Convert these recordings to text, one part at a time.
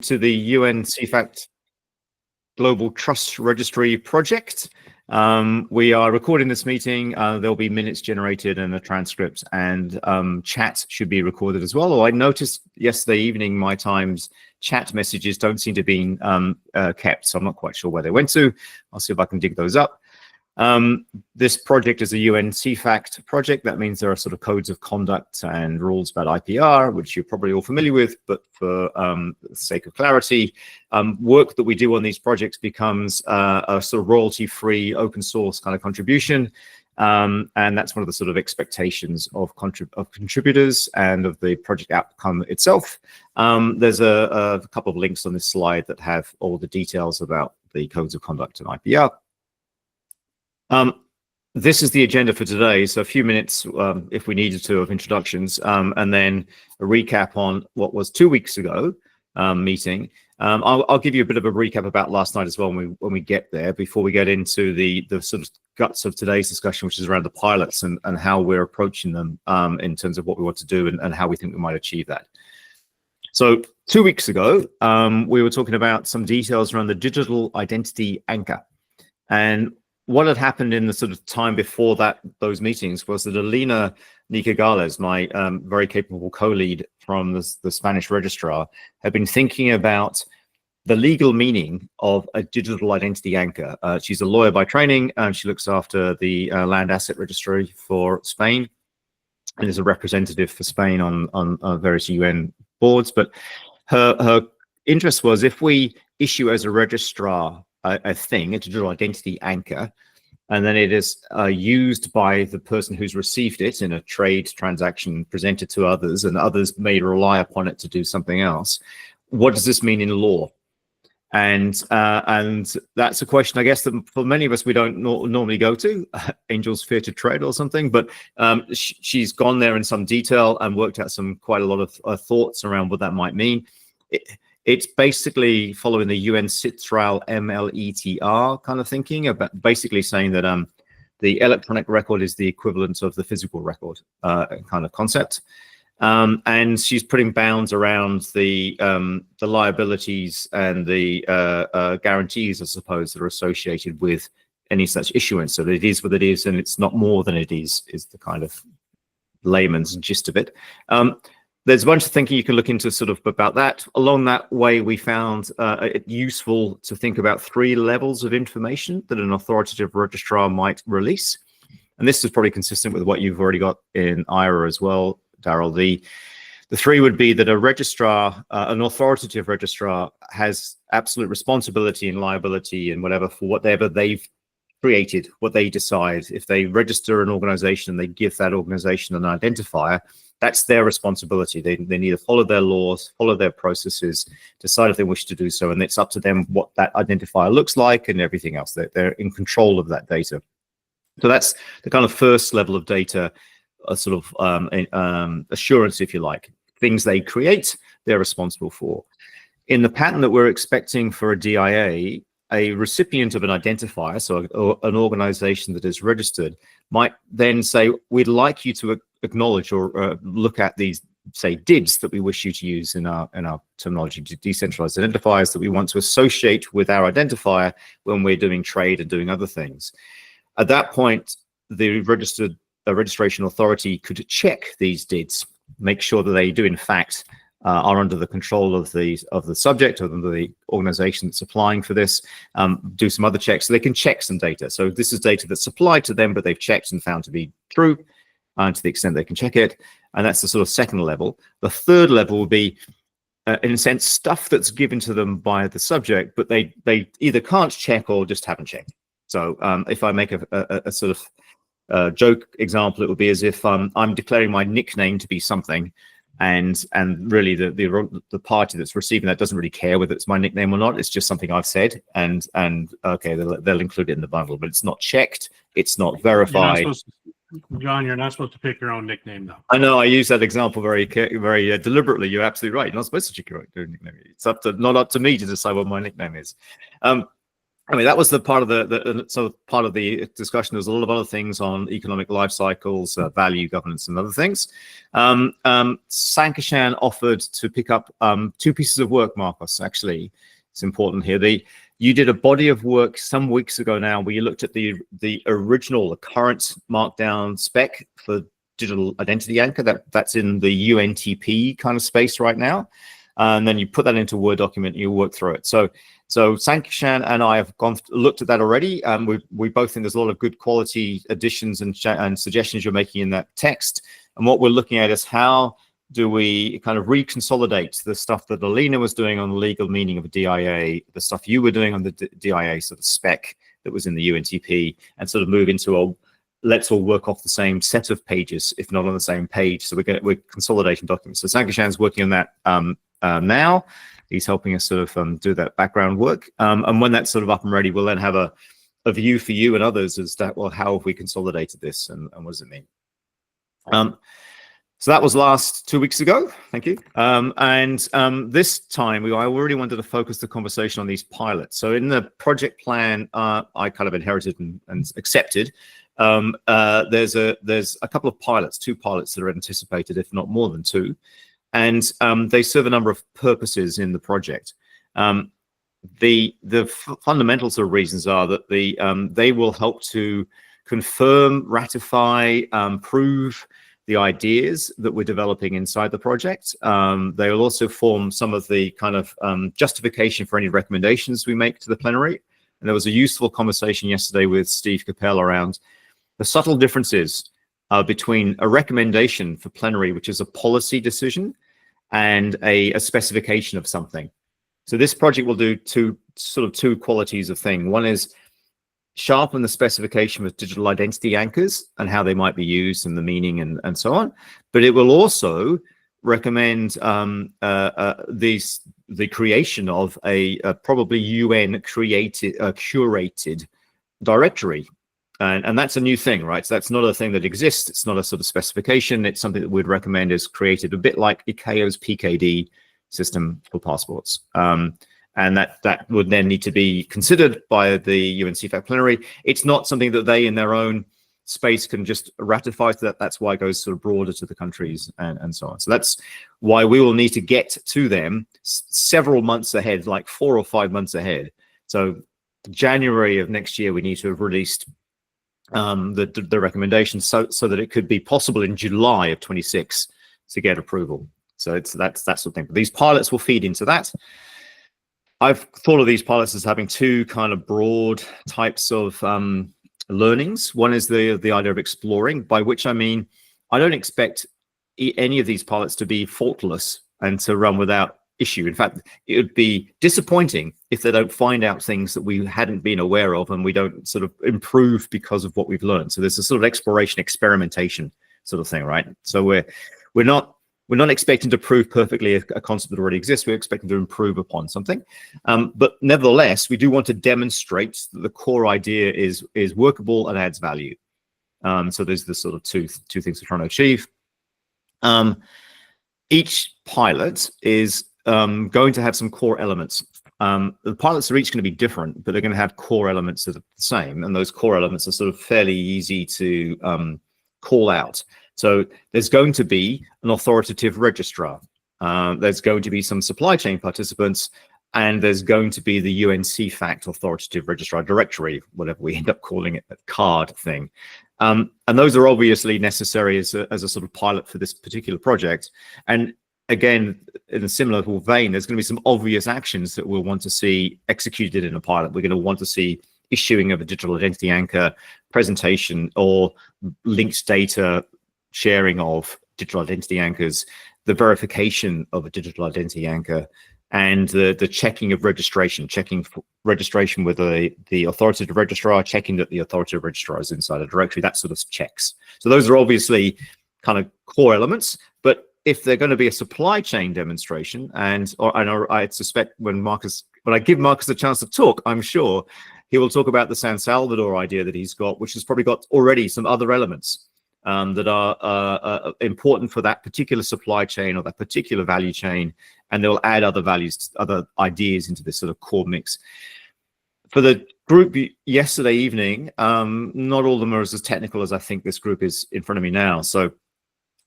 To the UN CEFACT Global Trust Registry project. We are recording this meeting. There'll be minutes generated and a transcript, and chat should be recorded as well. I noticed yesterday evening my time's chat messages don't seem to be kept, so I'm not quite sure where they went to. I'll see if I can dig those up. This project is a UN CEFACT project. That means there are sort of codes of conduct and rules about IPR, which you're probably all familiar with, but for the sake of clarity, work that we do on these projects becomes a sort of royalty-free open source kind of contribution. And that's one of the sort of expectations of contributors and of the project outcome itself. There's a couple of links on this slide that have all the details about the codes of conduct and IPR. This is the agenda for today, so a few minutes, if we needed to, of introductions, and then a recap on what was 2 weeks ago meeting. I'll give you a bit of a recap about last night as well when we get there, before we get into the sort of guts of today's discussion, which is around the pilots and how we're approaching them in terms of what we want to do and how we think we might achieve that. So 2 weeks ago, we were talking about some details around the digital identity anchor. And what had happened in the sort of time before those meetings was that Alina Nicagales, my very capable co-lead from the Spanish registrar, had been thinking about the legal meaning of a digital identity anchor. She's a lawyer by training, and she looks after the land asset registry for Spain and is a representative for Spain on various UN boards. But her interest was, if we issue as a registrar a digital identity anchor, and then it is used by the person who's received it in a trade transaction presented to others, and others may rely upon it to do something else, what does this mean in law? And that's a question, I guess, that for many of us we don't normally go to. Angels fear to tread or something, but she's gone there in some detail and worked out quite a lot of thoughts around what that might mean. It's basically following the UN CITRAL MLETR kind of thinking, about basically saying that the electronic record is the equivalent of the physical record kind of concept. And she's putting bounds around the liabilities and the guarantees, I suppose, that are associated with any such issuance. So that it is what it is, and it's not more than it is the kind of layman's gist of it. There's a bunch of thinking you can look into sort of about that. Along that way, we found it useful to think about 3 levels of information that an authoritative registrar might release. And this is probably consistent with what you've already got in IRA as well, Daryl. The 3 would be that a registrar, an authoritative registrar, has absolute responsibility and liability and whatever for whatever they've created, what they decide. If they register an organization and they give that organization an identifier, that's their responsibility. They need to follow their laws, follow their processes, decide if they wish to do so, and it's up to them what that identifier looks like and everything else. They're in control of that data. So that's the kind of first level of data, a sort of assurance, if you like. Things they create, they're responsible for. In the pattern that we're expecting for a DIA, a recipient of an identifier, so an organization that is registered, might then say, we'd like you to acknowledge or look at these, say, DIDs that we wish you to use in our terminology, decentralized identifiers that we want to associate with our identifier when we're doing trade and doing other things. At that point, the registration authority could check these DIDs, make sure that they do in fact are under the control of the subject or the organization that's applying for this, do some other checks so they can check some data. So this is data that's supplied to them, but they've checked and found to be true to the extent they can check it. And that's the sort of second level. The third level would be, in a sense, stuff that's given to them by the subject, but they either can't check or just haven't checked. So if I make a sort of joke example, it would be as if I'm declaring my nickname to be something, and really the party that's receiving that doesn't really care whether it's my nickname or not. It's just something I've said, and okay, they'll include it in the bundle, but it's not checked, it's not verified. John, you're not supposed to pick your own nickname, though. I know, I use that example very deliberately. You're absolutely right. You're not supposed to check your own nickname. It's not up to me to decide what my nickname is. I mean, that was the part of part of the discussion. There's a lot of other things on economic life cycles, value governance, and other things. Sankeshan offered to pick up 2 pieces of work, Marcos. Actually, it's important here. You did a body of work some weeks ago now, where you looked at the original, the current markdown spec for digital identity anchor. That's in the UNTP kind of space right now. And then you put that into a Word document and you work through it. So Sankeshan and I have looked at that already. We both think there's a lot of good quality additions and suggestions you're making in that text. And what we're looking at is how do we kind of reconsolidate the stuff that Alina was doing on the legal meaning of a DIA, the stuff you were doing on the DIA sort of spec that was in the UNTP, and sort of move into a let's all work off the same set of pages, if not on the same page. So we're consolidating documents. So Sankeshan's working on that now. He's helping us sort of do that background work. And when that's sort of up and ready, we'll then have a view for you and others as to, well, how have we consolidated this and what does it mean? So that was last 2 weeks ago. Thank you. This time, I already wanted to focus the conversation on these pilots. So in the project plan, I kind of inherited and accepted. There's a couple of pilots, 2 pilots that are anticipated, if not more than 2. And they serve a number of purposes in the project. The fundamental sort of reasons are that they will help to confirm, ratify, prove the ideas that we're developing inside the project. They will also form some of the kind of justification for any recommendations we make to the plenary. And there was a useful conversation yesterday with Steve Capel around the subtle differences between a recommendation for plenary, which is a policy decision, and a specification of something. So this project will do two qualities of thing. One is sharpen the specification with digital identity anchors and how they might be used and the meaning and so on. But it will also recommend the creation of a probably UN created curated directory. And that's a new thing, right? So that's not a thing that exists. It's not a sort of specification. It's something that we'd recommend is created a bit like ICAO's PKD system for passports. And that would then need to be considered by the UN CEFACT plenary. It's not something that they in their own space can just ratify. So that's why it goes sort of broader to the countries and so on. So that's why we will need to get to them several months ahead, like 4 or 5 months ahead. So January of next year, we need to have released the recommendations so that it could be possible in July of 26 to get approval. So that's that sort of thing. But these pilots will feed into that. I've thought of these pilots as having 2 kind of broad types of learnings. One is the idea of exploring, by which I mean I don't expect any of these pilots to be faultless and to run without issue. In fact, it would be disappointing if they don't find out things that we hadn't been aware of and we don't sort of improve because of what we've learned. So there's a sort of exploration, experimentation sort of thing, right? So we're not expecting to prove perfectly a concept that already exists. We're expecting to improve upon something. But nevertheless, we do want to demonstrate that the core idea is workable and adds value. So there's the sort of two things we're trying to achieve. Each pilot is going to have some core elements. The pilots are each going to be different, but they're going to have core elements that are the same. And those core elements are sort of fairly easy to call out. So there's going to be an authoritative registrar. There's going to be some supply chain participants, and there's going to be the UN CEFACT authoritative registrar directory, whatever we end up calling it, that card thing. And those are obviously necessary as a sort of pilot for this particular project. And again, in a similar vein, there's going to be some obvious actions that we'll want to see executed in a pilot. We're going to want to see issuing of a digital identity anchor, presentation, or linked data sharing of digital identity anchors, the verification of a digital identity anchor, and the checking of registration, checking registration with the authoritative registrar, checking that the authoritative registrar is inside a directory, that sort of checks. So those are obviously kind of core elements, but if they're going to be a supply chain demonstration, and I suspect when I give Marcus a chance to talk, I'm sure he will talk about the San Salvador idea that he's got, which has probably got already some other elements that are important for that particular supply chain or that particular value chain, and they'll add other values, other ideas into this sort of core mix. For the group yesterday evening, not all of them are as technical as I think this group is in front of me now. So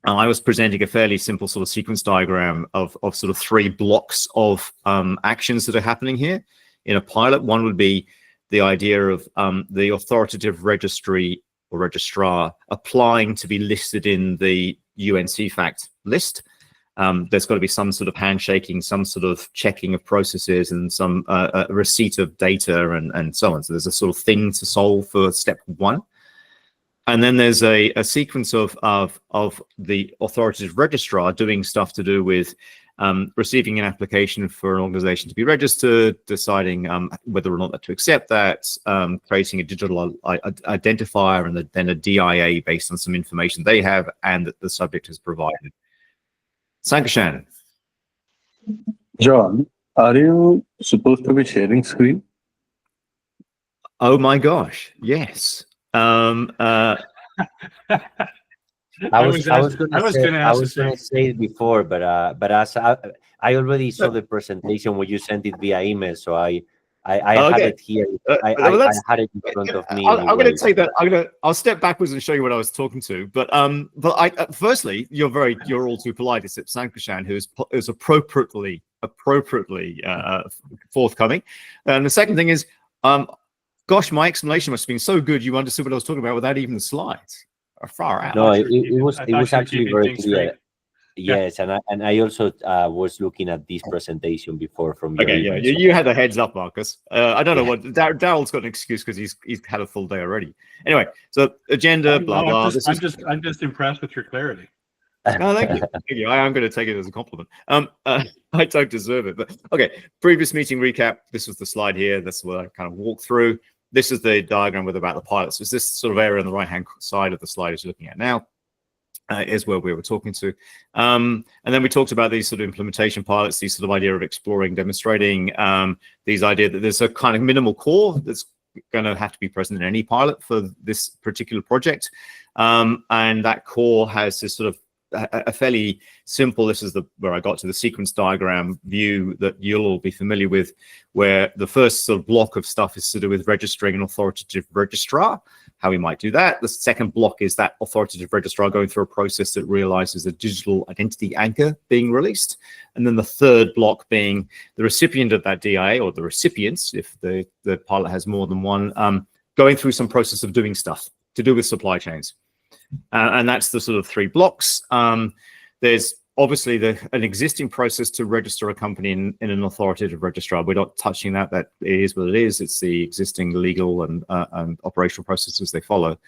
I was presenting a fairly simple sort of sequence diagram of sort of 3 blocks of actions that are happening here in a pilot. One would be the idea of the authoritative registry or registrar applying to be listed in the UN CEFACT list. There's got to be some sort of handshaking, some sort of checking of processes, and some receipt of data and so on. So there's a sort of thing to solve for step 1. And then there's a sequence of the authoritative registrar doing stuff to do with receiving an application for an organization to be registered, deciding whether or not to accept that, creating a digital identifier, and then a DIA based on some information they have and that the subject has provided. Sankashan. John, are you supposed to be sharing screen? Oh my gosh, yes. I was gonna say it before, but as I already saw the presentation when you sent it via email, so I had it here. I had it in front of me. I'm going to take that. I'll step backwards and show you what I was talking to. But firstly, you're all too polite, except Sankashan, who is appropriately forthcoming. And the second thing is, gosh, my explanation must have been so good you understood what I was talking about without even the slides. Or far out. No, it was actually very clear. Yes, and I also was looking at this presentation before from your yeah, you had a heads up, Marcus. I don't know what Daryl's got an excuse because he's had a full day already. Anyway, so agenda, blah blah. I'm just impressed with your clarity. No, thank you. Thank you. I am going to take it as a compliment. I don't deserve it, but okay. Previous meeting recap. This was the slide here. That's what I kind of walked through. This is the diagram about the pilots. So this sort of area on the right-hand side of the slide is looking at now. Is where we were talking to. And then we talked about these sort of implementation pilots, these sort of idea of exploring, demonstrating, these idea that there's a kind of minimal core that's going to have to be present in any pilot for this particular project. And that core has this sort of a fairly simple, this is where I got to the sequence diagram view that you'll all be familiar with, where the first sort of block of stuff is to do with registering an authoritative registrar, how we might do that. The second block is that authoritative registrar going through a process that realizes a digital identity anchor being released. And then the third block being the recipient of that DIA, or the recipients, if the pilot has more than one, going through some process of doing stuff to do with supply chains. And that's the sort of 3 blocks. There's obviously an existing process to register a company in an authoritative registrar. We're not touching that. That is what it is. It's the existing legal and operational processes they follow.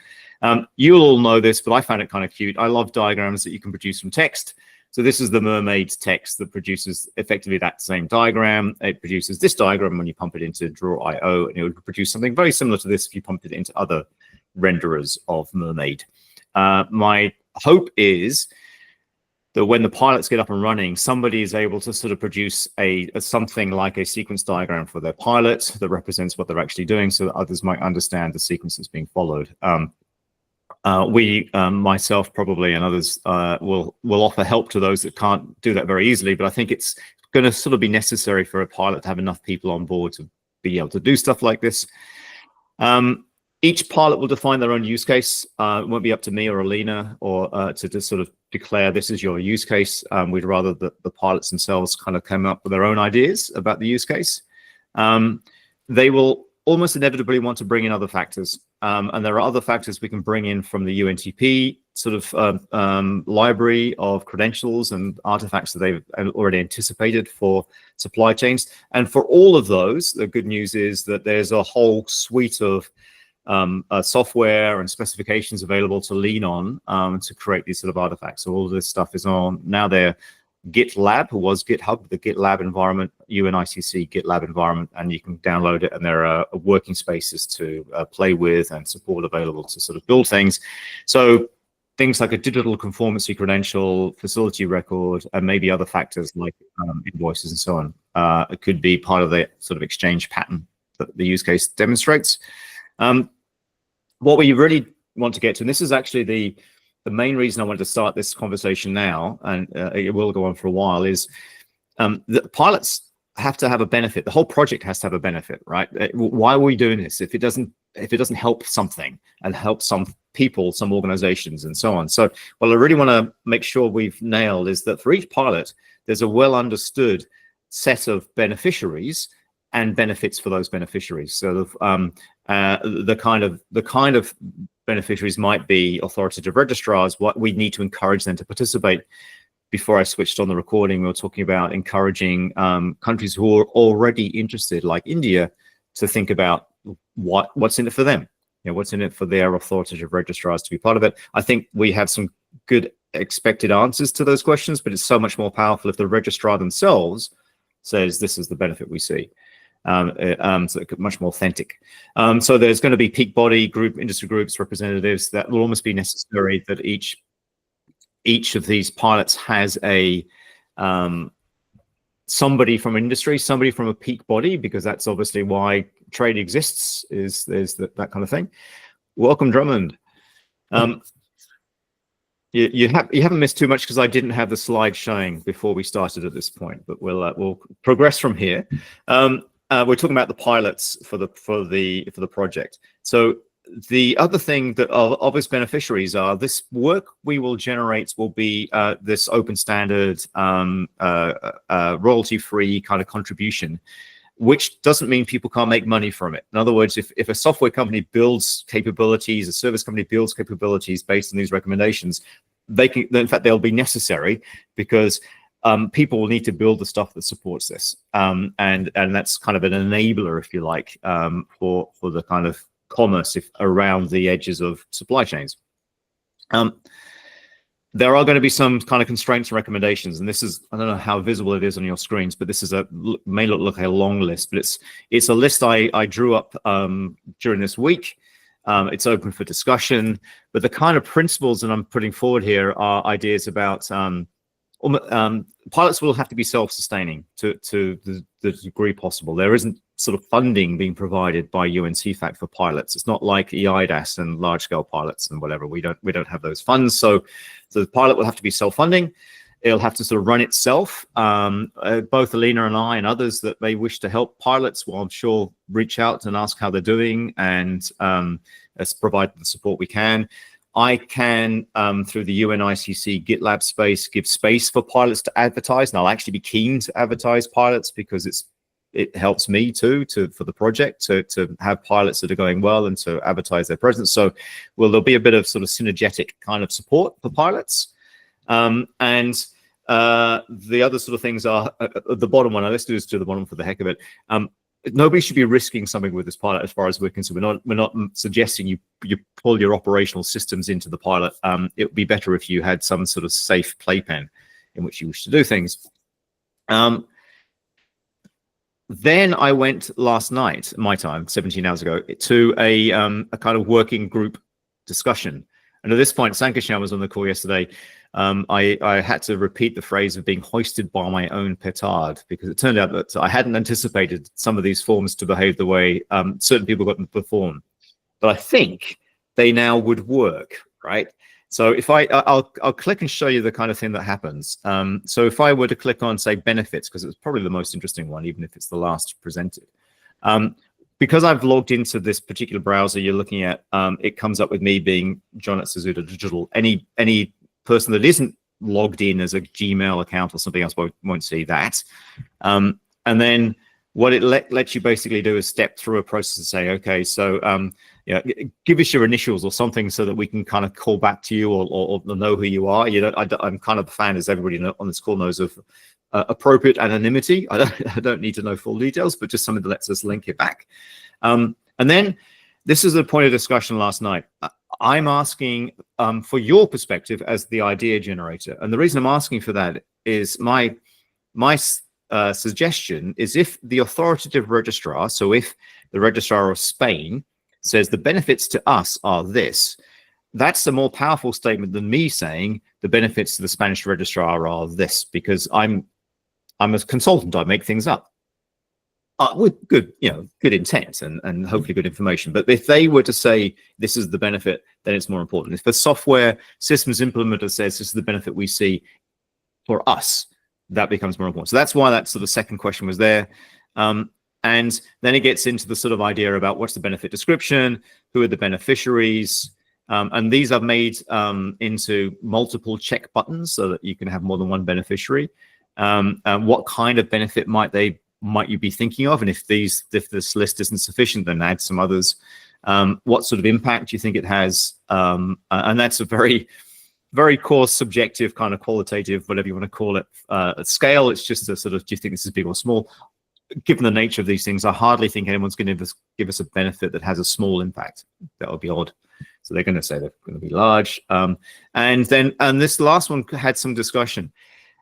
You'll all know this, but I found it kind of cute. I love diagrams that you can produce from text. So this is the mermaid text that produces effectively that same diagram. It produces this diagram when you pump it into Draw.io, and it would produce something very similar to this if you pumped it into other renderers of mermaid. My hope is that when the pilots get up and running, somebody is able to sort of produce something like a sequence diagram for their pilot that represents what they're actually doing, so that others might understand the sequence that's being followed. Myself probably, and others will offer help to those that can't do that very easily, but I think it's going to sort of be necessary for a pilot to have enough people on board to be able to do stuff like this. Each pilot will define their own use case. It won't be up to me or Alina or to just sort of declare this is your use case. We'd rather that the pilots themselves kind of come up with their own ideas about the use case. They will almost inevitably want to bring in other factors. And there are other factors we can bring in from the UNTP sort of library of credentials and artifacts that they've already anticipated for supply chains. And for all of those, the good news is that there's a whole suite of software and specifications available to lean on to create these sort of artifacts. So all of this stuff is on now their GitLab, who was GitHub, the GitLab environment, UNICC GitLab environment, and you can download it, and there are working spaces to play with and support available to sort of build things. So things like a digital conformancy credential, facility record, and maybe other factors like invoices and so on. It could be part of the sort of exchange pattern that the use case demonstrates. What we really want to get to, and this is actually the main reason I wanted to start this conversation now, and it will go on for a while, is the pilots have to have a benefit. The whole project has to have a benefit, right? Why are we doing this if it doesn't help something and help some people, some organizations, and so on? So what I really want to make sure we've nailed is that for each pilot, there's a well understood set of beneficiaries and benefits for those beneficiaries. So the kind of beneficiaries might be authoritative registrars. What we need to encourage them to participate. Before I switched on the recording, we were talking about encouraging countries who are already interested, like India, to think about what's in it for them. What's in it for their authoritative registrars to be part of it. I think we have some good expected answers to those questions, but it's so much more powerful if the registrar themselves says this is the benefit we see. So much more authentic. So there's going to be peak body group, industry groups, representatives. That will almost be necessary that each of these pilots has a somebody from industry, somebody from a peak body, because that's obviously why trade exists. There's that kind of thing. Welcome, Drummond. You haven't missed too much because I didn't have the slide showing before we started at this point, but we'll progress from here. We're talking about the pilots for the project. So the other thing that of obvious beneficiaries are this work we will generate will be this open standard, royalty-free kind of contribution, which doesn't mean people can't make money from it. In other words, if a software company builds capabilities, a service company builds capabilities based on these recommendations, they can, in fact, they'll be necessary because people will need to build the stuff that supports this. And that's kind of an enabler, if you like, for the kind of commerce around the edges of supply chains. There are going to be some kind of constraints and recommendations, and this is, I don't know how visible it is on your screens, but this is may look like a long list, but it's a list I drew up during this week. It's open for discussion, but the kind of principles that I'm putting forward here are ideas about pilots will have to be self-sustaining to the degree possible. There isn't sort of funding being provided by UN CEFACT for pilots. It's not like EIDAS and large-scale pilots and whatever. We don't have those funds. So the pilot will have to be self-funding. It'll have to sort of run itself. Both Alina and I and others that may wish to help pilots will, I'm sure, reach out and ask how they're doing and provide the support we can. I can, through the UNICC GitLab space, give space for pilots to advertise, and I'll actually be keen to advertise pilots because it helps me too for the project to have pilots that are going well and to advertise their presence. So, there'll be a bit of sort of synergetic kind of support for pilots, and the other sort of things are the bottom one. Let's do this to the bottom for the heck of it. Nobody should be risking something with this pilot, as far as we're concerned. We're not suggesting you pull your operational systems into the pilot. It would be better if you had some sort of safe playpen in which you wish to do things. Then I went last night, my time, 17 hours ago, to a kind of working group discussion. And at this point, Sankeshan was on the call yesterday. I had to repeat the phrase of being hoisted by my own petard, because it turned out that I hadn't anticipated some of these forms to behave the way certain people got them to perform. But I think they now would work, right? So if I'll click and show you the kind of thing that happens. So if I were to click on, say, benefits, because it's probably the most interesting one, even if it's the last presented. Because I've logged into this particular browser you're looking at, it comes up with me being John at Suzuda Digital. Any person that isn't logged in as a Gmail account or something else won't see that. And then what it lets you basically do is step through a process and say, okay, so give us your initials or something so that we can kind of call back to you or know who you are. I'm kind of a fan, as everybody on this call knows, of appropriate anonymity. I don't need to know full details, but just something that lets us link it back. And then this is a point of discussion last night. I'm asking for your perspective as the idea generator. And the reason I'm asking for that is my suggestion is, if the authoritative registrar, so if the registrar of Spain says the benefits to us are this, that's a more powerful statement than me saying the benefits to the Spanish registrar are this, because I'm a consultant, I make things up. With good intent and hopefully good information. But if they were to say this is the benefit, then it's more important. If the software systems implementer says this is the benefit we see for us, that becomes more important. So that's why that sort of second question was there. And then it gets into the sort of idea about what's the benefit description, who are the beneficiaries, and these are made into multiple check buttons so that you can have more than one beneficiary. And what kind of benefit might you be thinking of? And if this list isn't sufficient, then add some others. What sort of impact do you think it has? And that's a very, very coarse, subjective, kind of qualitative, whatever you want to call it, scale. It's just a sort of, do you think this is big or small? Given the nature of these things, I hardly think anyone's going to give us a benefit that has a small impact. That would be odd. So they're going to say they're going to be large. And this last one had some discussion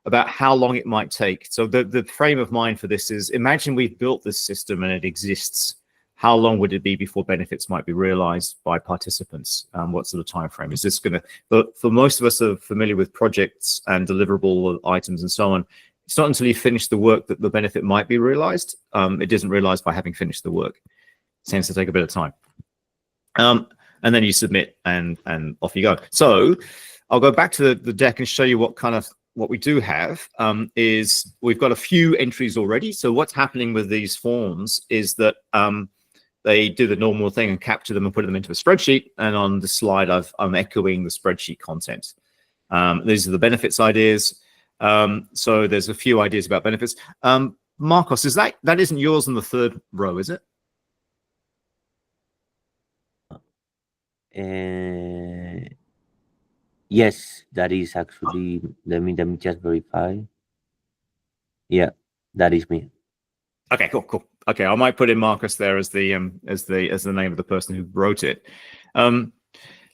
about how long it might take. So the frame of mind for this is, imagine we've built this system and it exists. How long would it be before benefits might be realized by participants? What sort of time frame is this going to? But for most of us who are familiar with projects and deliverable items and so on, it's not until you finish the work that the benefit might be realized. It isn't realized by having finished the work. It tends to take a bit of time. And then you submit and off you go. So I'll go back to the deck and show you what we do have. Is we've got a few entries already. So what's happening with these forms is that they do the normal thing and capture them and put them into a spreadsheet. And on the slide, I'm echoing the spreadsheet content. These are the benefits ideas. So there's a few ideas about benefits. Marcos, is that isn't yours in the third row, is it? Yes, that is actually. Let me just verify. Yeah, that is me. Okay, cool. Okay, I might put in Marcus there as the name of the person who wrote it.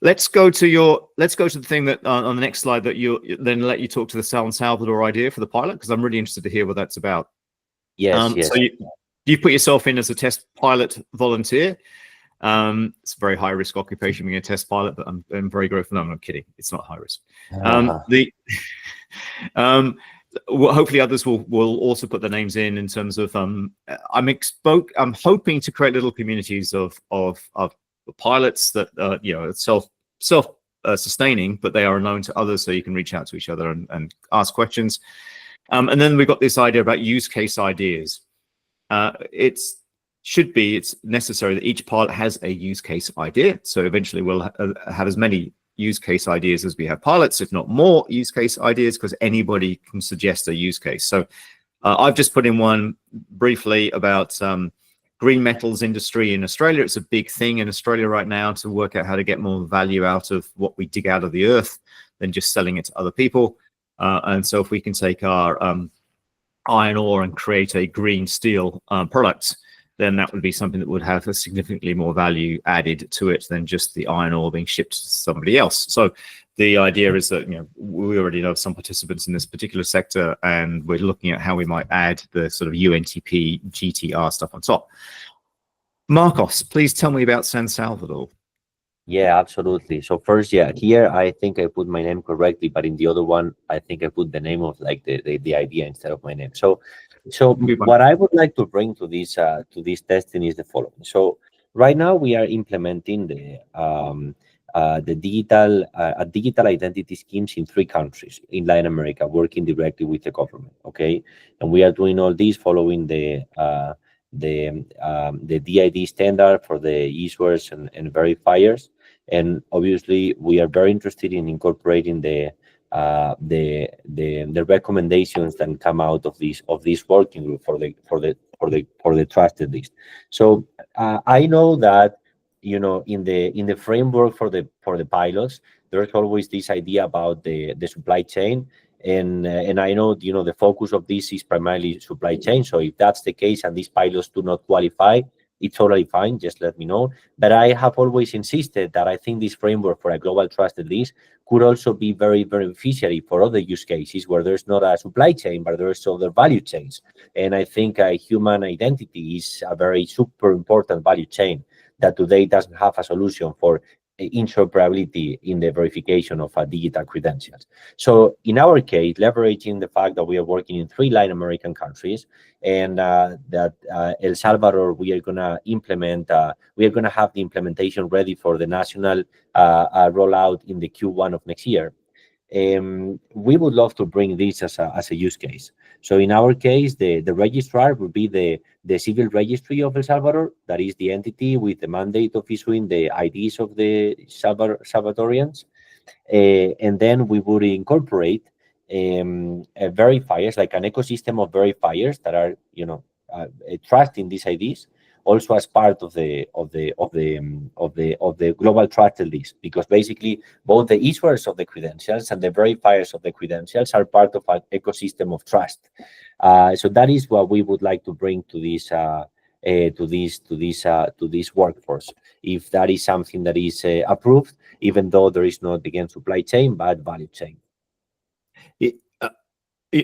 Let's go to the thing that on the next slide that then let you talk to the San Salvador idea for the pilot, because I'm really interested to hear what that's about. Yes. So you put yourself in as a test pilot volunteer. It's a very high risk occupation being a test pilot, but I'm very grateful. No, I'm not kidding. It's not high risk. Hopefully others will also put their names in terms of I'm hoping to create little communities of pilots that self sustaining, but they are known to others, so you can reach out to each other and ask questions. And then we've got this idea about use case ideas. It's necessary that each pilot has a use case idea. So eventually we'll have as many use case ideas as we have pilots, if not more use case ideas, because anybody can suggest a use case. So I've just put in one briefly about green metals industry in Australia. It's a big thing in Australia right now to work out how to get more value out of what we dig out of the earth than just selling it to other people. And so if we can take our iron ore and create a green steel product, then that would be something that would have a significantly more value added to it than just the iron ore being shipped to somebody else. So the idea is that we already know some participants in this particular sector, and we're looking at how we might add the sort of UNTP, GTR stuff on top. Marcos, please tell me about San Salvador. Yeah, absolutely. So first, here I think I put my name correctly, but in the other one, I think I put the name of like the idea instead of my name. So what I would like to bring to this testing is the following. So right now we are implementing the digital identity schemes in 3 countries in Latin America, working directly with the government. Okay, and we are doing all this following the DID standard for the issuers and verifiers, and obviously we are very interested in incorporating the recommendations that come out of this working group for the trusted list. So I know that in the framework for the pilots, there's always this idea about the supply chain, and I know the focus of this is primarily supply chain. So if that's the case and these pilots do not qualify, it's totally fine, just let me know. But I have always insisted that I think this framework for a global trusted list could also be very, very beneficiary for other use cases where there's not a supply chain, but there's other value chains. And I think a human identity is a very super important value chain that today doesn't have a solution for interoperability in the verification of digital credentials. So in our case, leveraging the fact that we are working in 3 Latin American countries, and that El Salvador, we are going to implement, we are going to have the implementation ready for the national rollout in the Q1 of next year. we would love to bring this as a use case. So in our case, the registrar would be the civil registry of El Salvador. That is the entity with the mandate of issuing the IDs of the Salvadorians. And then we would incorporate verifiers, like an ecosystem of verifiers that are, trusting these IDs, also as part of the global trusted list, because basically both the issuers of the credentials and the verifiers of the credentials are part of an ecosystem of trust. So that is what we would like to bring to this workforce, if that is something that is approved, even though there is not, again, supply chain but value chain.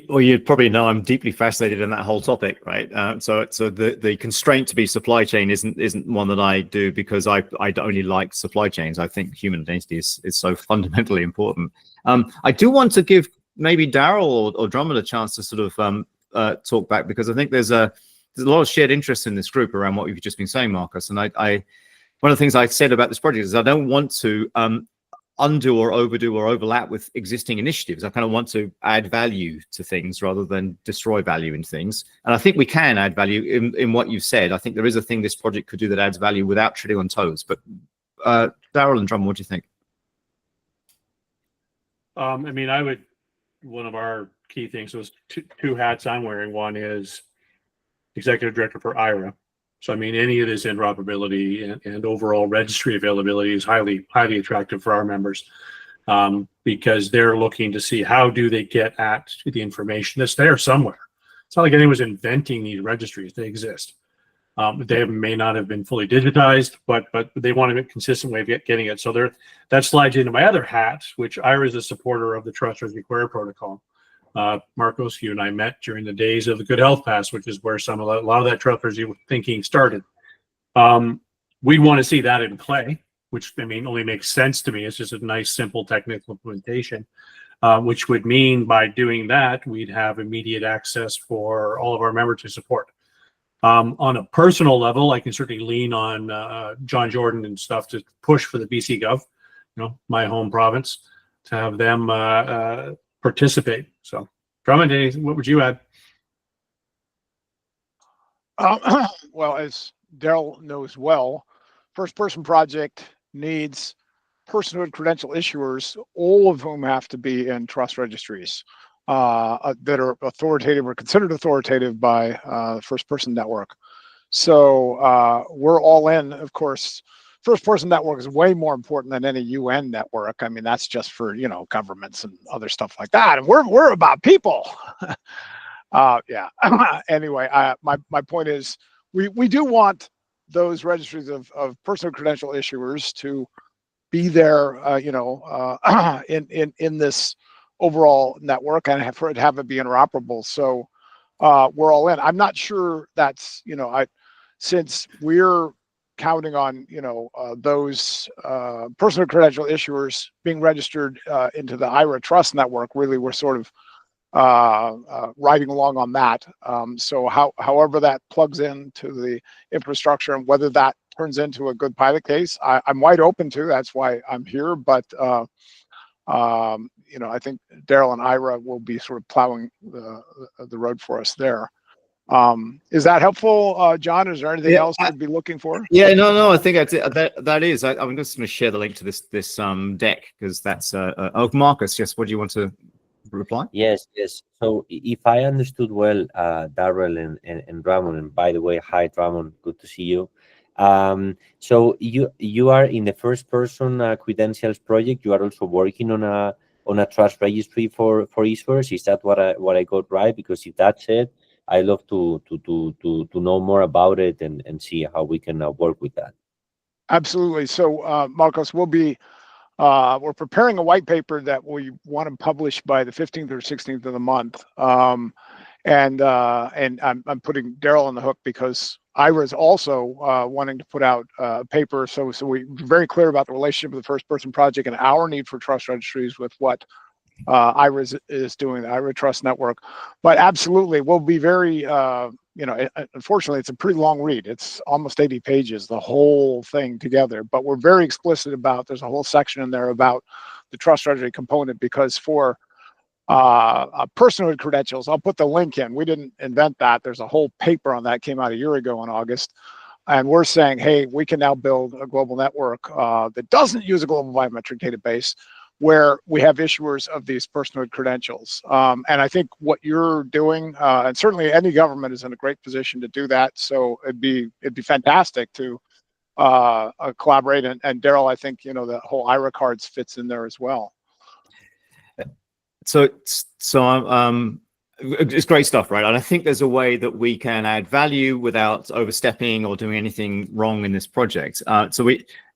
Well, you probably know I'm deeply fascinated in that whole topic, right? So the constraint to be supply chain isn't one that I do, because I only like supply chains. I think human identity is so fundamentally important. I do want to give maybe Daryl or Drummond a chance to sort of talk back, because I think there's a lot of shared interest in this group around what you've just been saying, Marcus. And I one of the things I said about this project is I don't want to undo or overdo or overlap with existing initiatives. I kind of want to add value to things rather than destroy value in things. And I think we can add value in what you've said. I think there is a thing this project could do that adds value without treading on toes. But Daryl and Drummond, what do you think? I mean, one of our key things was two hats I'm wearing. One is executive director for IRA. So, I mean, any of this interoperability and overall registry availability is highly attractive for our members, because they're looking to see how do they get at the information that's there somewhere. It's not like anyone's inventing these registries. They exist. They may not have been fully digitized, but they want a consistent way of getting it. So that slides into my other hat, which IRA is a supporter of the Trust Registry Query Protocol. Marcos, you and I met during the days of the Good Health Pass, which is where a lot of that trust registry thinking started. We'd want to see that in play, which, I mean, only makes sense to me. It's just a nice, simple technical implementation, which would mean by doing that, we'd have immediate access for all of our members to support. On a personal level, I can certainly lean on John Jordan and stuff to push for the BC Gov, my home province, to have them participate. So, Drummond, what would you add? Well, as Daryl knows well, First Person Project needs personhood credential issuers, all of whom have to be in trust registries that are authoritative or considered authoritative by First Person Network. So we're all in, of course. First Person Network is way more important than any UN network. I mean, that's just for, governments and other stuff like that. And we're about people. Yeah. Anyway, my point is we do want those registries of personal credential issuers to be there, in this overall network and have it be interoperable. So we're all in. I'm not sure that's, since we're counting on those personal credential issuers being registered into the IRA Trust Network. Really, we're sort of riding along on that. So however that plugs into the infrastructure and whether that turns into a good pilot case, I'm wide open to. That's why I'm here. But I think Daryl and Ira will be sort of plowing the road for us there. Is that helpful, John? Is there anything else you'd be looking for? Yeah, no, I think that is. I'm just going to share the link to this deck, because that's Marcus. Yes, what do you want to reply? Yes. So if I understood well, Daryl and Ramon, and by the way, hi Ramon, good to see you. So you are in the First Person Credentials project. You are also working on a trust registry for issuers. Is that what I got right? Because if that's it, I love to know more about it and see how we can work with that. Absolutely. So Marcos, we're preparing a white paper that we want to publish by the 15th or 16th of the month. And I'm putting Daryl on the hook because IRA is also wanting to put out a paper. So we're very clear about the relationship of the First Person Project and our need for trust registries with what IRA is doing, the IRA Trust Network. But absolutely, we'll be very unfortunately, it's a pretty long read. It's almost 80 pages, the whole thing together. But we're very explicit about, there's a whole section in there about the trust registry component, because for personhood credentials, I'll put the link in. We didn't invent that. There's a whole paper on that, came out a year ago in August. And we're saying, hey, we can now build a global network that doesn't use a global biometric database, where we have issuers of these personhood credentials. And I think what you're doing, and certainly any government is in a great position to do that. So it'd be fantastic to collaborate. And Daryl, I think, the whole IRA cards fits in there as well. So it's great stuff, right? And I think there's a way that we can add value without overstepping or doing anything wrong in this project.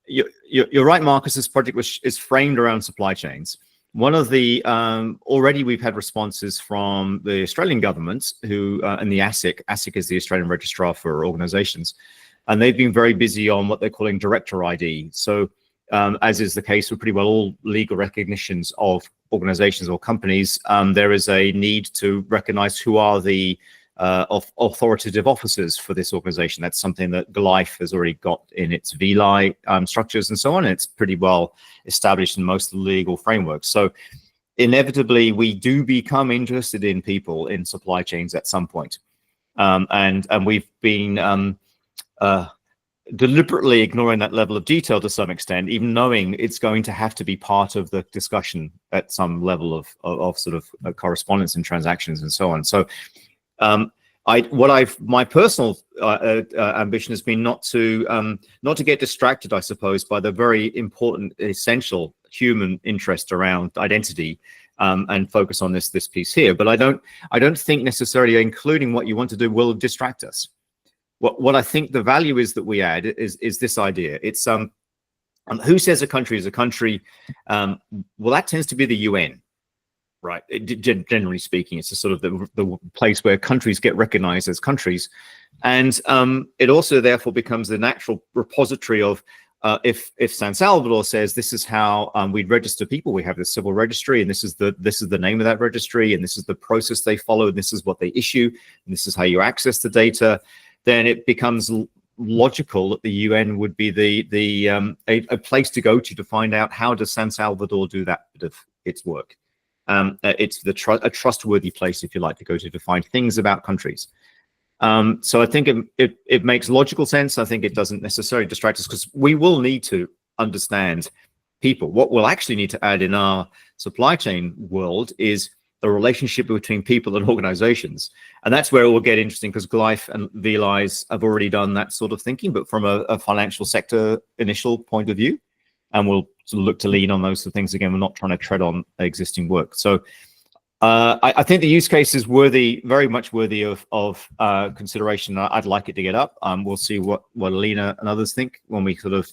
You're right, Marcus. This project is framed around supply chains. One of the already we've had responses from the Australian government, who and the ASIC. ASIC is the Australian Registrar for Organisations, and they've been very busy on what they're calling director ID. So, as is the case with pretty well all legal recognitions of organisations or companies, there is a need to recognise who are the authoritative officers for this organization. That's something that GLIFE has already got in its VLI structures and so on. And it's pretty well established in most of the legal frameworks. So inevitably, we do become interested in people in supply chains at some point. And we've been deliberately ignoring that level of detail to some extent, even knowing it's going to have to be part of the discussion at some level of sort of correspondence and transactions and so on. So my personal ambition has been not to get distracted, I suppose, by the very important, essential human interest around identity, and focus on this piece here. But I don't think necessarily including what you want to do will distract us. What I think the value is that we add is this idea. It's who says a country is a country? Well, that tends to be the UN. Right. Generally speaking, it's a sort of the place where countries get recognized as countries. And it also therefore becomes the natural repository of if San Salvador says this is how we register people, we have the civil registry, and this is the name of that registry, and this is the process they follow, and this is what they issue, and this is how you access the data, then it becomes logical that the UN would be a place to go to find out how does San Salvador do that bit of its work. It's a trustworthy place, if you like, to go to find things about countries. So I think it makes logical sense. I think it doesn't necessarily distract us, because we will need to understand people. What we'll actually need to add in our supply chain world is the relationship between people and organizations. And that's where it will get interesting, because GLIFE and VLIs have already done that sort of thinking, but from a financial sector initial point of view. And we'll sort of look to lean on those things again. We're not trying to tread on existing work. So I think the use case is very much worthy of consideration. I'd like it to get up. We'll see what Alina and others think when we sort of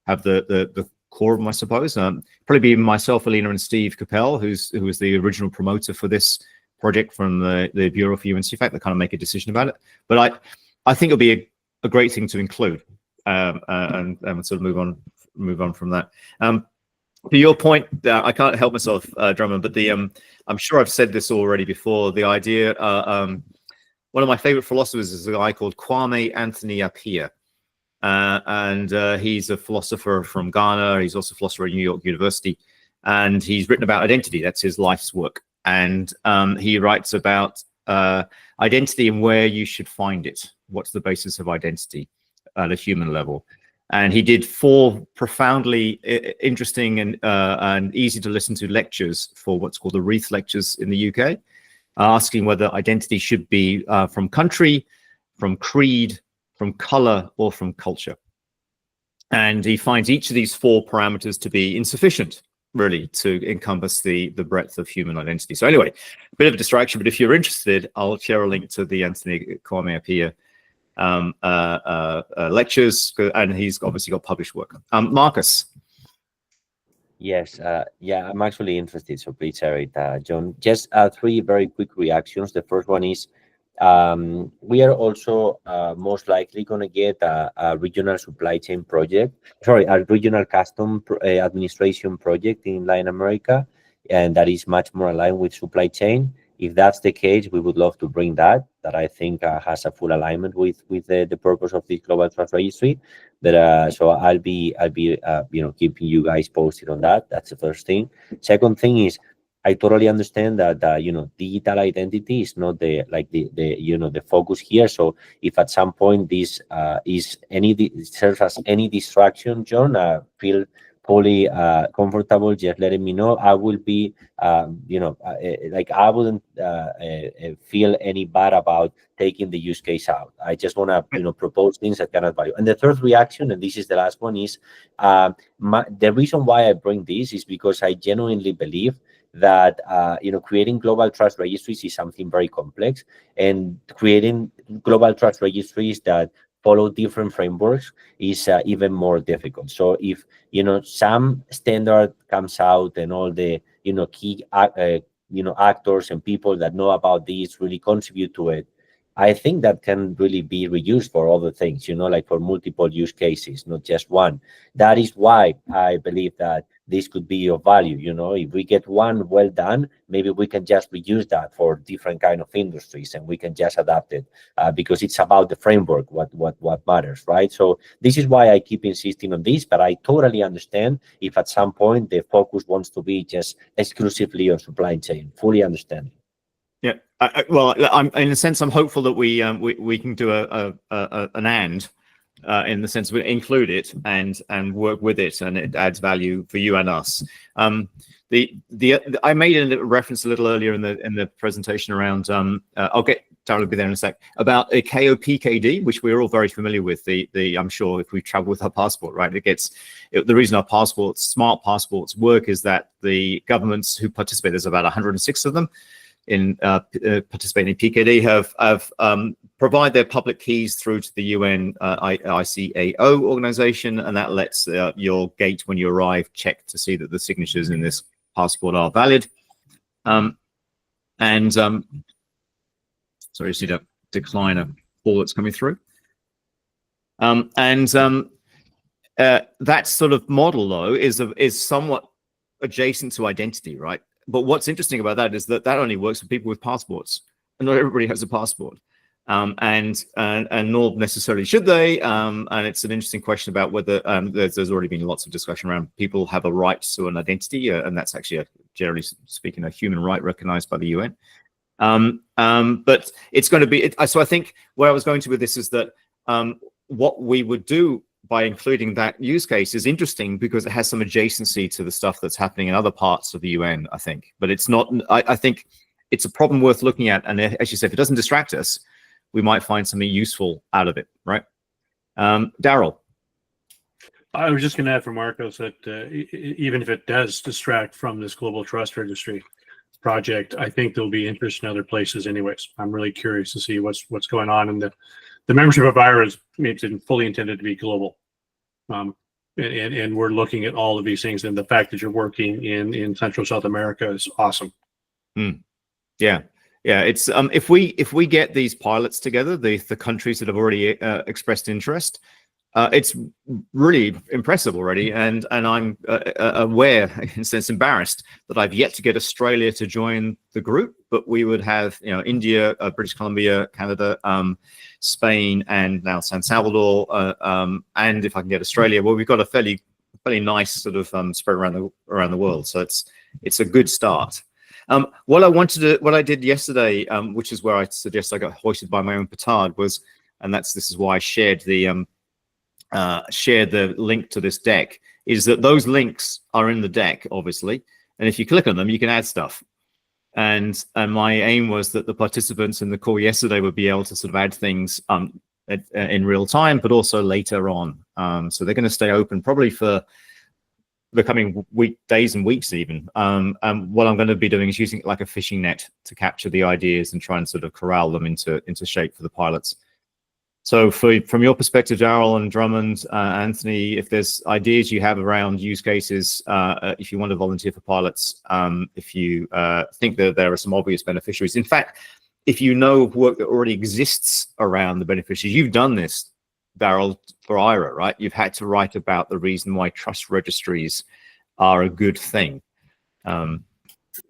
have the core of them, I suppose. Probably be myself, Alina, and Steve Capel, who was the original promoter for this project from the Bureau for CEFACT, that kind of make a decision about it. But I think it'll be a great thing to include, and sort of move on from that. To your point, I can't help myself, Drummond, but I'm sure I've said this already before. The idea, one of my favorite philosophers is a guy called Kwame Anthony Appiah, and he's a philosopher from Ghana. He's also a philosopher at New York University, and he's written about identity. That's his life's work, and he writes about identity and where you should find it. What's the basis of identity at a human level? And he did 4 profoundly interesting and easy to listen to lectures for what's called the Wreath Lectures in the UK, asking whether identity should be from country, from creed, from color, or from culture. And he finds each of these 4 parameters to be insufficient, really, to encompass the breadth of human identity. So anyway, a bit of a distraction, but if you're interested, I'll share a link to the Anthony Kwame Appiah lectures, and he's obviously got published work. Marcus. Yes, yeah, I'm actually interested, so please share it, John. Just 3 very quick reactions. The first one is we are also most likely going to get a regional supply chain project, a regional custom administration project in Latin America, and that is much more aligned with supply chain. if that's the case, we would love to bring that I think has a full alignment with the purpose of the Global Trust Registry. So I'll be keeping you guys posted on that. That's the first thing. Second thing is, I totally understand that digital identity is not the focus here. So if at some point this serves as any distraction, John, feel fully comfortable just letting me know. I will be I wouldn't feel any bad about taking the use case out. I just want to propose things that can add value. And the third reaction, and this is the last one, is the reason why I bring this is because I genuinely believe that creating global trust registries is something very complex, and creating global trust registries that follow different frameworks is even more difficult. So if some standard comes out and all the key actors and people that know about this really contribute to it, I think that can really be reused for other things, like for multiple use cases, not just one. That is why I believe that this could be of value. If we get one well done, maybe we can just reuse that for different kind of industries, and we can just adapt it because it's about the framework, what matters, right? So this is why I keep insisting on this, but I totally understand if at some point the focus wants to be just exclusively on supply chain. Fully understand. Yeah, well, I'm in a sense, I'm hopeful that we can do an in the sense we include it and work with it, and it adds value for you and us. I made a reference a little earlier in the presentation around I'll get Darryl will be there in a sec, about a KOPKD, which we're all very familiar with. I'm sure if we travel with our passport, right, the reason our smart passports work is that the governments who participate, there's about 106 of them in participating in PKD, have provide their public keys through to the UN ICAO organization, and that lets your gate when you arrive check to see that the signatures in this passport are valid. Sorry, you see that decline of ball that's coming through. That sort of model, though, is somewhat adjacent to identity, right? But what's interesting about that is that only works for people with passports, and not everybody has a passport, and nor necessarily should they. And it's an interesting question about whether there's already been lots of discussion around people have a right to an identity, and that's actually, generally speaking, a human right recognized by the UN. But it's going to be. So I think where I was going to with this is that what we would do by including that use case is interesting because it has some adjacency to the stuff that's happening in other parts of the UN, I think. But it's not, I think it's a problem worth looking at. And as you said, if it doesn't distract us, we might find something useful out of it, right? Darryl. I was just going to add for Marcos that even if it does distract from this Global Trust Registry project, I think there'll be interest in other places anyways. I'm really curious to see what's going on in the membership of IRA is fully intended to be global, and we're looking at all of these things. And the fact that you're working in Central South America is awesome. Yeah. It's if we get these pilots together, the countries that have already expressed interest, it's really impressive already. And I'm aware, in a sense, embarrassed that I've yet to get Australia to join the group. But we would have, India, British Columbia, Canada, Spain, and now San Salvador. And if I can get Australia, well, we've got a fairly nice sort of spread around the world. So it's a good start. What I did yesterday, which is where I suggest I got hoisted by my own petard, was, and this is why I shared the link to this deck, is that those links are in the deck, obviously, and if you click on them, you can add stuff. And my aim was that the participants in the call yesterday would be able to sort of add things in real time, but also later on. So they're going to stay open probably for the coming days and weeks even. And what I'm going to be doing is using it like a fishing net to capture the ideas and try and sort of corral them into shape for the pilots. So from your perspective, Darryl and Drummond, Anthony, if there's ideas you have around use cases, if you want to volunteer for pilots, if you think that there are some obvious beneficiaries. In fact, if you know of work that already exists around the beneficiaries, you've done this, Darryl, for IRA, right? You've had to write about the reason why trust registries are a good thing.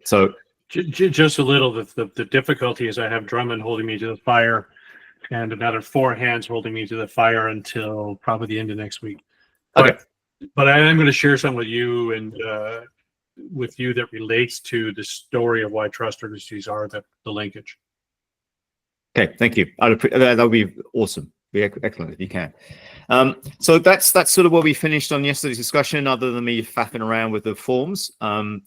So Just a little. The difficulty is I have Drummond holding me to the fire, and another 4 hands holding me to the fire until probably the end of next week. Okay. But I am going to share some with you and with you that relates to the story of why trust registries are the linkage. Okay, thank you. That would be awesome. Be excellent if you can. So that's sort of what we finished on yesterday's discussion, other than me faffing around with the forms.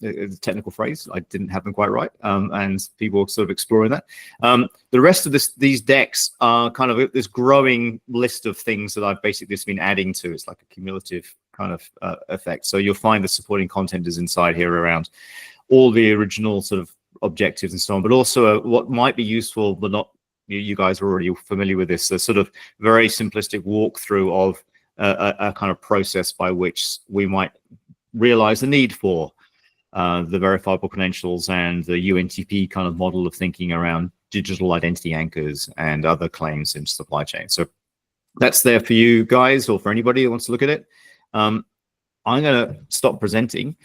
It's a technical phrase. I didn't have them quite right, and people were sort of exploring that. The rest of these decks are kind of this growing list of things that I've basically just been adding to. It's like a cumulative kind of effect. So you'll find the supporting content is inside here around all the original sort of objectives and so on, but also what might be useful, but not. You guys are already familiar with this, a sort of very simplistic walkthrough of a kind of process by which we might realize the need for the verifiable credentials and the UNTP kind of model of thinking around digital identity anchors and other claims in supply chain. So that's there for you guys, or for anybody who wants to look at it. I'm going to stop presenting.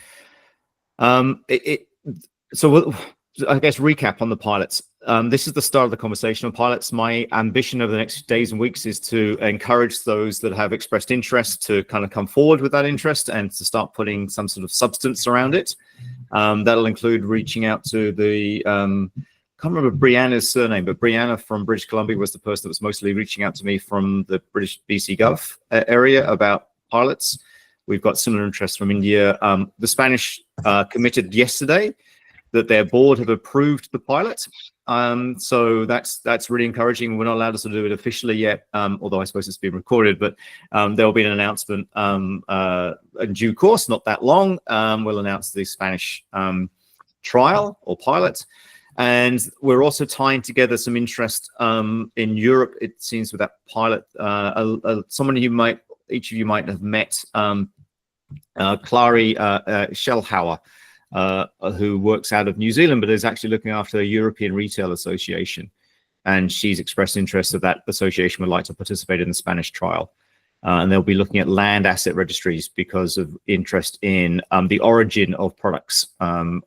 So I guess recap on the pilots. This is the start of the conversation on pilots. My ambition over the next days and weeks is to encourage those that have expressed interest to kind of come forward with that interest and to start putting some sort of substance around it. That'll include reaching out to the, can't remember Brianna's surname, but Brianna from British Columbia was the person that was mostly reaching out to me from the British BC Gov area about pilots. We've got similar interest from India. The Spanish committed yesterday that their board have approved the pilot. So that's really encouraging. We're not allowed to do it officially yet, although I suppose it's been recorded, but there'll be an announcement in due course, not that long. We'll announce the Spanish trial or pilot. And we're also tying together some interest in Europe, it seems, with that pilot. Someone each of you might have met, Clary Schellhauer, who works out of New Zealand, but is actually looking after the European Retail Association. And she's expressed interest that that association would like to participate in the Spanish trial. And they'll be looking at land asset registries because of interest in the origin of products. And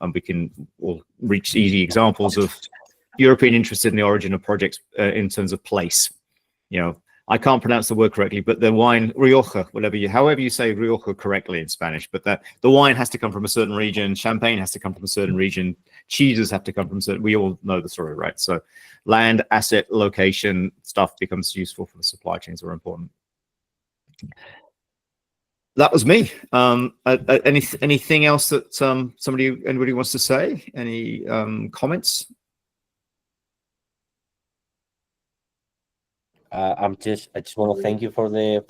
we'll reach easy examples of European interest in the origin of projects in terms of place. You know, I can't pronounce the word correctly, but the wine, Rioja, however you say Rioja correctly in Spanish, but the wine has to come from a certain region, champagne has to come from a certain region, cheeses have to come from certain, we all know the story, right? So land, asset, location stuff becomes useful for the supply chains are important. That was me. Anything else that anybody wants to say? Any comments? I just want to thank you for the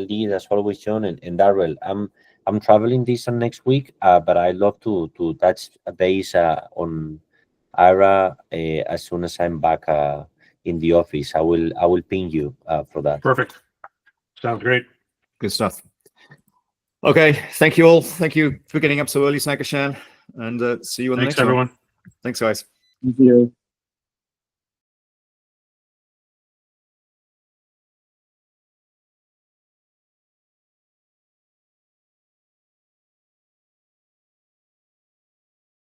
lead as always, John and Darrell. I'm traveling this next week, but I love to touch base on IRA as soon as I'm back in the office. I will ping you for that. Perfect. Sounds great. Good stuff. Okay, thank you all. Thank you for getting up so early, Sankashan, and see you on the next one. Thanks, everyone. Thanks, guys. Thank you.